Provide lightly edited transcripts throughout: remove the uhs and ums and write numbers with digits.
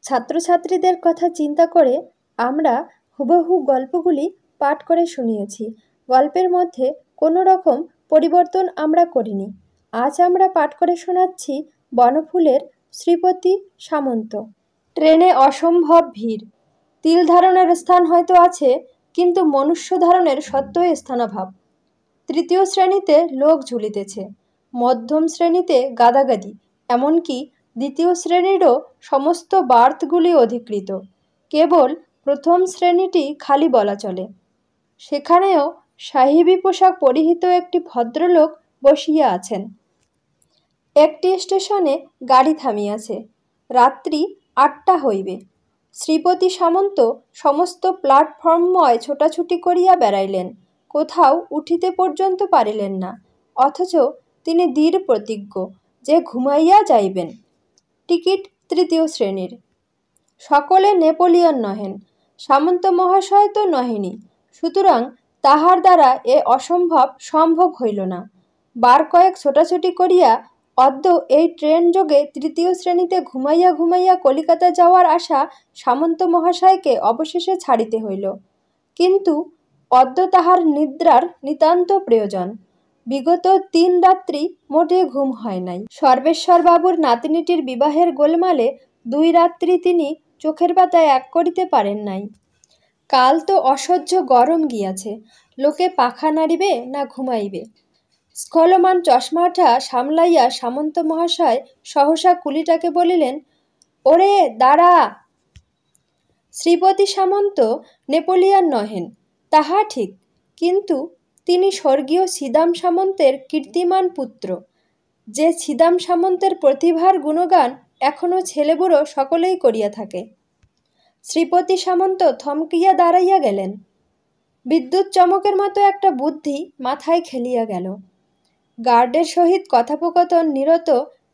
ছাত্রছাত্রীদের কথা চিন্তা করে আমরা হুবহু গল্পগুলি পাঠ করে শুনিয়েছি। গল্পের মধ্যে কোনো রকম পরিবর্তন আমরা করিনি। আজ আমরা পাঠ করে শোনাচ্ছি বনফুলের শ্রীপতি সামন্ত। ট্রেনে অসম্ভব ভিড়। তিল ধারণের স্থান হয়তো আছে, কিন্তু মনুষ্য ধারণের সত্যই স্থানাভাব। তৃতীয় শ্রেণীতে লোক ঝুলিতেছে, মধ্যম শ্রেণীতে গাদাগাদি, এমনকি দ্বিতীয় শ্রেণীরও সমস্ত বার্থগুলি অধিকৃত। কেবল প্রথম শ্রেণীটি খালি বলা চলে। সেখানেও সাহেবী পোশাক পরিহিত একটি ভদ্রলোক বসিয়া আছেন। একটি স্টেশনে গাড়ি থামিয়াছে। রাত্রি ৮টা হইবে। শ্রীপতি সামন্ত সমস্ত প্ল্যাটফর্মময় ছোটাছুটি করিয়া বেড়াইলেন, কোথাও উঠিতে পর্যন্ত পারিলেন না। অথচ তিনি দৃঢ় প্রতিজ্ঞ যে ঘুমাইয়া যাইবেন। টিকিট তৃতীয় শ্রেণীর। সকলে নেপোলিয়ন নহেন, সামন্ত মহাশয় তো নহেনই, সুতরাং তাহার দ্বারা এ অসম্ভব সম্ভব হইল না। বার কয়েক ছোটাছুটি করিয়া অদ্য এই ট্রেন যোগে তৃতীয় শ্রেণীতে ঘুমাইয়া ঘুমাইয়া কলিকাতা যাওয়ার আশা সামন্ত মহাশয়কে অবশেষে ছাড়িতে হইল। কিন্তু অদ্য তাহার নিদ্রার নিতান্ত প্রয়োজন। বিগত ৩ রাত্রি মোটে ঘুম হয় নাই। সর্বেশ্বরবাবুর নাতিনীটির বিবাহের গোলমালে ২ রাত্রি তিনি চোখের পাতায় এক করিতে পারেন নাই। কাল তো অসহ্য গরম গিয়াছে, লোকে পাখা নাড়িবে না ঘুমাইবে। স্খলমান চশমাটা সামলাইয়া সামন্ত মহাশয় সহসা কুলিটাকে বলিলেন, ওরে দাঁড়া। শ্রীপতি সামন্ত নেপোলিয়ন নহেন, তাহা ঠিক, কিন্তু তিনি স্বর্গীয় ছিদাম সামন্তের কীর্তিমান পুত্র। যে ছিদাম সামন্তের প্রতিভার গুণগান এখনও ছেলেবুড়ো সকলেই করিয়া থাকে। শ্রীপতি সামন্ত থমকিয়া দাঁড়াইয়া গেলেন। বিদ্যুৎ চমকের মতো একটা বুদ্ধি মাথায় খেলিয়া গেল। গার্ডের সহিত কথোপকথন নিরত,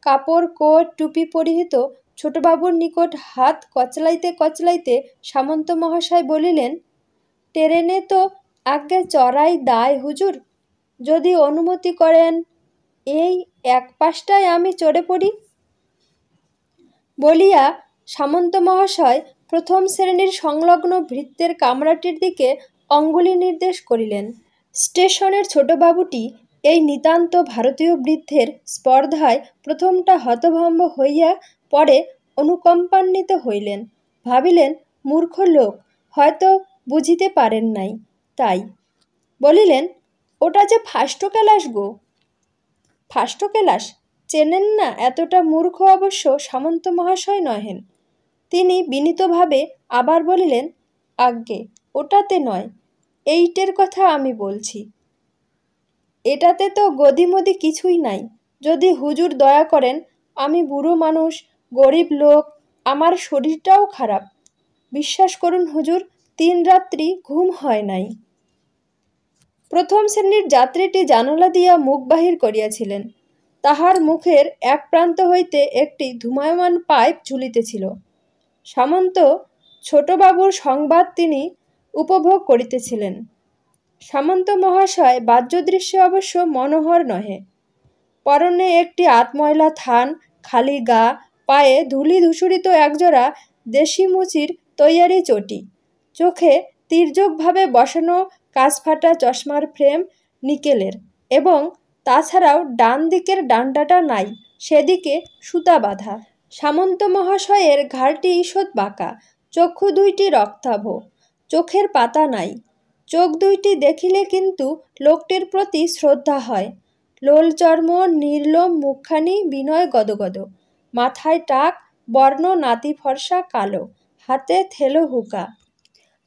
কাপড় কোট টুপি পরিহিত ছোটবাবুর নিকট হাত কচলাইতে কচলাইতে সামন্ত মহাশয় বলিলেন, ট্রেনে তো আজ্ঞে চড়াই দায় হুজুর, যদি অনুমতি করেন এই ১ পাশটায় আমি চড়ে পড়ি। বলিয়া সামন্ত মহাশয় প্রথম শ্রেণীর সংলগ্ন ভৃত্যের কামরাটির দিকে অঙ্গুলি নির্দেশ করিলেন। স্টেশনের ছোটবাবুটি এই নিতান্ত ভারতীয় বৃদ্ধের স্পর্ধায় প্রথমটা হতভম্ব হইয়া পরে অনুকম্পান্বিত হইলেন। ভাবিলেন, মূর্খ লোক, হয়তো বুঝিতে পারেন নাই, তাই বলিলেন, ওটা যে ফাস্ট ক্লাস গো। ফাস্ট ক্লাস চেনেন না? এতটা মূর্খ অবশ্য সামন্ত মহাশয় নহেন। তিনি বিনীতভাবে আবার বলিলেন, আজ্ঞে ওটাতে নয়, এইটের কথা আমি বলছি। এটাতে তো গদিমদি কিছুই নাই। যদি হুজুর দয়া করেন, আমি বুড়ো মানুষ, গরিব লোক, আমার শরীরটাও খারাপ। বিশ্বাস করুন হুজুর, ৩ রাত্রি ঘুম হয় নাই। প্রথম শ্রেণীর যাত্রীটি জানালা দিয়া মুখ বাহির করিয়াছিলেন। তাহার মুখের এক প্রান্ত হইতে একটি ধূমায়মান পাইপ ঝুলিতেছিল। সামন্ত ছোটবাবুর সংবাদ তিনি উপভোগ করিতেছিলেন। সামন্ত মহাশয় বাহ্যদৃশ্যে অবশ্য মনোহর নহে। পরনে একটি আধময়লা থান, খালি গা, পায়ে ধূলি ধূসরিত একজোড়া দেশি মুচির তৈয়ারি চটি, চোখে তির্যকভাবে বসানো কাঁচফাটা চশমার ফ্রেম নিকেলের, এবং তাছাড়াও ডান দিকের ডান্ডাটা নাই, সেদিকে সুতা বাঁধা। সামন্ত মহাশয়ের ঘাড়টি ঈষৎ বাঁকা, চক্ষু দুইটি রক্তাভ, চোখের পাতা নাই। চোখ দুইটি দেখিলে কিন্তু লোকটির প্রতি শ্রদ্ধা হয়। লোলচর্ম নির্লোম মুখখানি বিনয় গদগদ, মাথায় টাক, বর্ণ নাতি ফর্সা কালো, হাতে থেলো হুকা।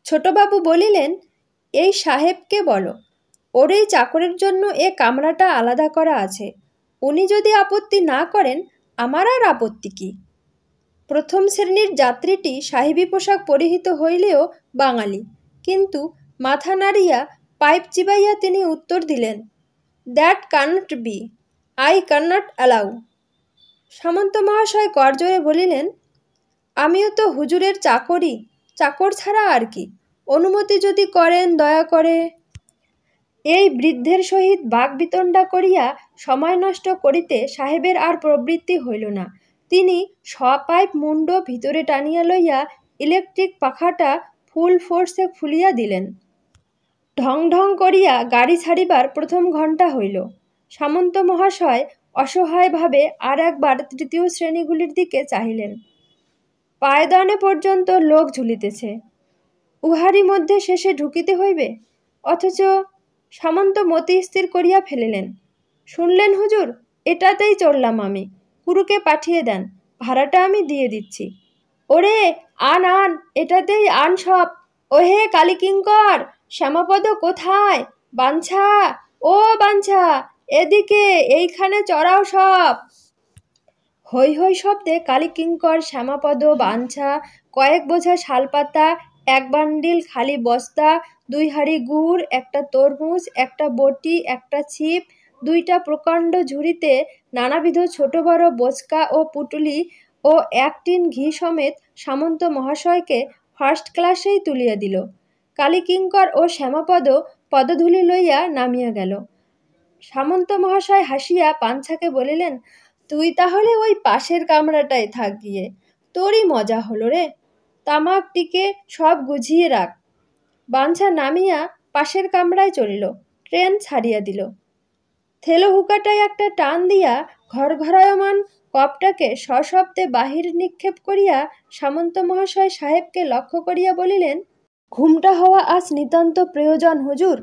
ছোটবাবু বলিলেন, এই সাহেবকে বলো, ওর এই চাকরের জন্য এ কামরাটা আলাদা করা আছে। উনি যদি আপত্তি না করেন, আমার আর আপত্তি কি। প্রথম শ্রেণীর যাত্রীটি সাহেবী পোশাক পরিহিত হইলেও বাঙালি, কিন্তু মাথা নাড়িয়া পাইপ চিবাইয়া তিনি উত্তর দিলেন, that cannot be, I cannot allow. Samanta মহাশয় করজোড়ে বলিলেন, আমিও তো হুজুরের চাকরি, চাকর ছাড়া আর কি। অনুমতি যদি করেন দয়া করে। এই বৃদ্ধের সহিত বাকবিতণ্ডা করিয়া সময় নষ্ট করিতে সাহেবের আর প্রবৃত্তি হইল না। তিনি সপাইপ মুন্ড ভিতরে টানিয়া লইয়া ইলেকট্রিক পাখাটা ফুল ফোর্সে খুলিয়া দিলেন। ঢং ঢং করিয়া গাড়ি ছাড়িবার প্রথম ঘণ্টা হইল। সামন্ত মহাশয় অসহায়ভাবে আর একবার তৃতীয় শ্রেণীগুলির দিকে চাহিলেন। পায়দানে পর্যন্ত লোক ঝুলিতেছে, উহারই মধ্যে শেষে ঢুকিতে হইবে। অথচ সামন্ত মতি স্থির করিয়া ফেলিলেন। শুনলেন হুজুর, এটাতেই চললাম আমি, কুরুকে পাঠিয়ে দেন, ভাড়াটা আমি দিয়ে দিচ্ছি। ওরে আন আন, এটাতেই আন সব। ওহে কালীকিঙ্কর, শ্যামাপদ কোথায়? বাঞ্ছা, ও বাঞ্ছা, এদিকে, এইখানে চড়াও সব। হৈ হৈ শব্দে কালীকিঙ্কর, শ্যামাপদ, বাঞ্ছা, কয়েক বোঝা শালপাতা, এক বান্ডিল খালি বস্তা, 2 হাঁড়ি গুড়, একটা তরমুজ, একটা বটি, একটা ছিপ, 2টা প্রকাণ্ড ঝুড়িতে নানাবিধ ছোট বড় বোচকা ও পুটুলি ও 1 টিন ঘি সমেত সামন্ত মহাশয়কে ফার্স্ট ক্লাসেই তুলিয়া দিল। কালীকিঙ্কর ও শ্যামাপদ পদধূলি লইয়া নামিয়া গেল। সামন্ত মহাশয় হাসিয়া পাঞ্ছাকে বলিলেন, তুই তাহলে ওই পাশের কামরাটায় থাক গিয়ে, তোরই মজা হলো রে। তামাক টিকে সব গুছিয়ে রাখ। বাঞ্ছা নামিয়া পাশের কামরায় চলিল। ট্রেন ছাড়িয়া দিল। থেলো হুকাটায় একটা টান দিয়া ঘরঘরায়মান কপটাকে সশব্দে বাহির নিক্ষেপ করিয়া সামন্ত মহাশয় সাহেবকে লক্ষ্য করিয়া বলিলেন, ঘুমটা হওয়া আজ নিতান্ত প্রয়োজন হুজুর।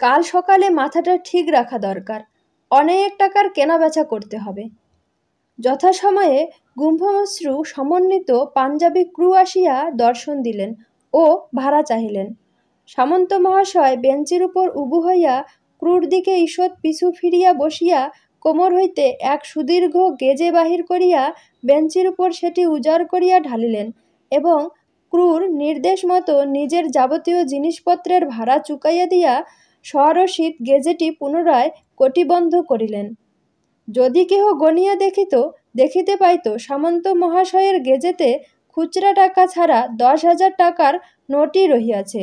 কাল সকালে মাথাটা ঠিক রাখা দরকার। অনেক টাকার কেনাবেচা করতে হবে। যথাসময়ে গুম্ফমশ্রু সমন্বিত পাঞ্জাবি ক্রু আসিয়া দর্শন দিলেন ও ভাড়া চাহিলেন। সামন্ত মহাশয় বেঞ্চির উপর উবু হইয়া ক্রুর দিকে ঈষৎ পিছু ফিরিয়া বসিয়া কোমর হইতে এক সুদীর্ঘ গেজে বাহির করিয়া বেঞ্চির উপর সেটি উজাড় করিয়া ঢালিলেন এবং ক্রুর নির্দেশ মতো নিজের যাবতীয় জিনিসপত্রের ভাড়া চুকাইয়া দিয়া সরসিত গেজেটি পুনরায় কটিবন্ধ করিলেন। যদি কেহ গনিয়া দেখিতে পাইত সামন্ত মহাশয়ের গেজেতে খুচরা টাকা ছাড়া 10,000 টাকার নোটই রহিয়াছে।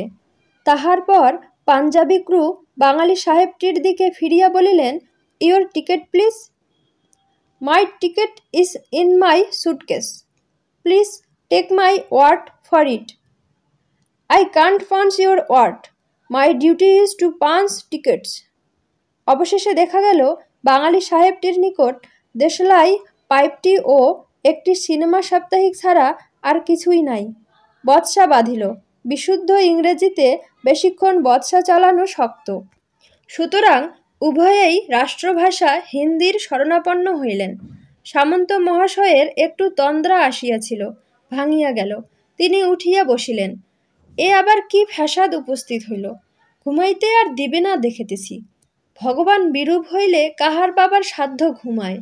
তাহার পর পাঞ্জাবি ক্রু বাঙালি সাহেবটির দিকে ফিরিয়া বলিলেন, your ticket please. My ticket is in my suitcase, please take my word for it. I can't punch your word, my duty is to punch tickets. অবশেষে দেখা গেল বাঙালি সাহেবটির নিকট দেশলাই পাইপটি ও একটি সিনেমা সাপ্তাহিক ছাড়া আর কিছুই নাই। বচসা বাঁধিল। বিশুদ্ধ ইংরেজিতে বেশিক্ষণ বচসা চালানো শক্ত। সুতরাং উভয়েই রাষ্ট্রভাষা হিন্দির শরণাপন্ন হইলেন। সামন্ত মহাশয়ের একটু তন্দ্রা আসিয়াছিল, ভাঙিয়া গেল। তিনি উঠিয়া বসিলেন। এ আবার কি ফ্যাসাদ উপস্থিত হইল! ঘুমাইতে আর দিবে না দেখিতেছি। ভগবান বিরূপ হইলে কাহার বাবার সাধ্য ঘুমায়।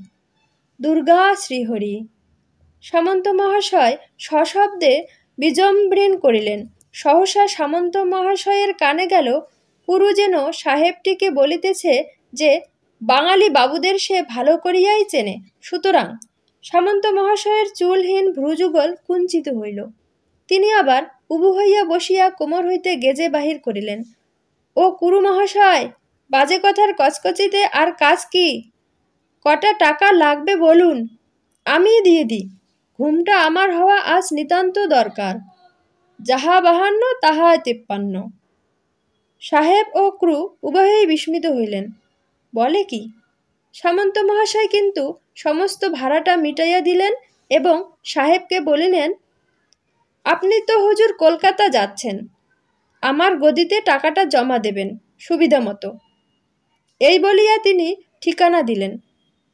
দুর্গা শ্রীহরি। সামন্ত মহাশয় সশব্দে বিজম্বৃণ করিলেন। সহসা সামন্ত মহাশয়ের কানে গেল, কুরু যেন সাহেবটিকে বলিতেছে যে বাঙালি বাবুদের সে ভালো করিয়াই চেনে। সুতরাং সামন্ত মহাশয়ের চুলহীন ভ্রুযুগল কুঞ্চিত হইল। তিনি আবার উবু হইয়া বসিয়া কোমর হইতে গেজে বাহির করিলেন। ও কুরু মহাশয়, বাজে কথার কচকচিতে আর কাজ কি? কটা টাকা লাগবে বলুন, আমি দিয়ে দিই। ঘুমটা আমার হওয়া আজ নিতান্ত দরকার। যাহা 52 তাহা 53। সাহেব ও ক্রু উভয়েই বিস্মিত হইলেন। বলে কি? সামন্ত মহাশয় কিন্তু সমস্ত ভাড়াটা মিটাইয়া দিলেন এবং সাহেবকে বলিলেন, আপনি তো হুজুর কলকাতা যাচ্ছেন, আমার গদিতে টাকাটা জমা দেবেন সুবিধা মতো। এই বলিয়া তিনি ঠিকানা দিলেন।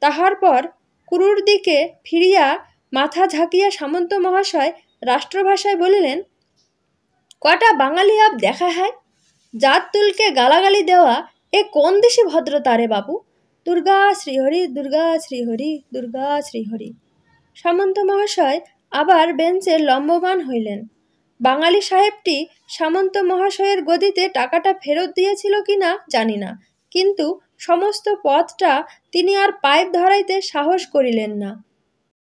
তাহার পর ক্রুর দিকে ফিরিয়া মাথা ঝাঁকিয়া সামন্ত মহাশয় রাষ্ট্রভাষায় বলিলেন, কটা বাঙালি আপ দেখা হয়, জাত তুলকে গালাগালি দেওয়া এ কোন দেশি ভদ্রতা রে বাবু! দুর্গা শ্রীহরি, দুর্গা শ্রীহরি, দুর্গা শ্রীহরি। সামন্ত মহাশয় আবার বেঞ্চে লম্বমান হইলেন। বাঙালি সাহেবটি সামন্ত মহাশয়ের গদিতে টাকাটা ফেরত দিয়েছিল কিনা জানি না, কিন্তু সমস্ত পথটা তিনি আর পাইপ ধরাইতে সাহস করিলেন না।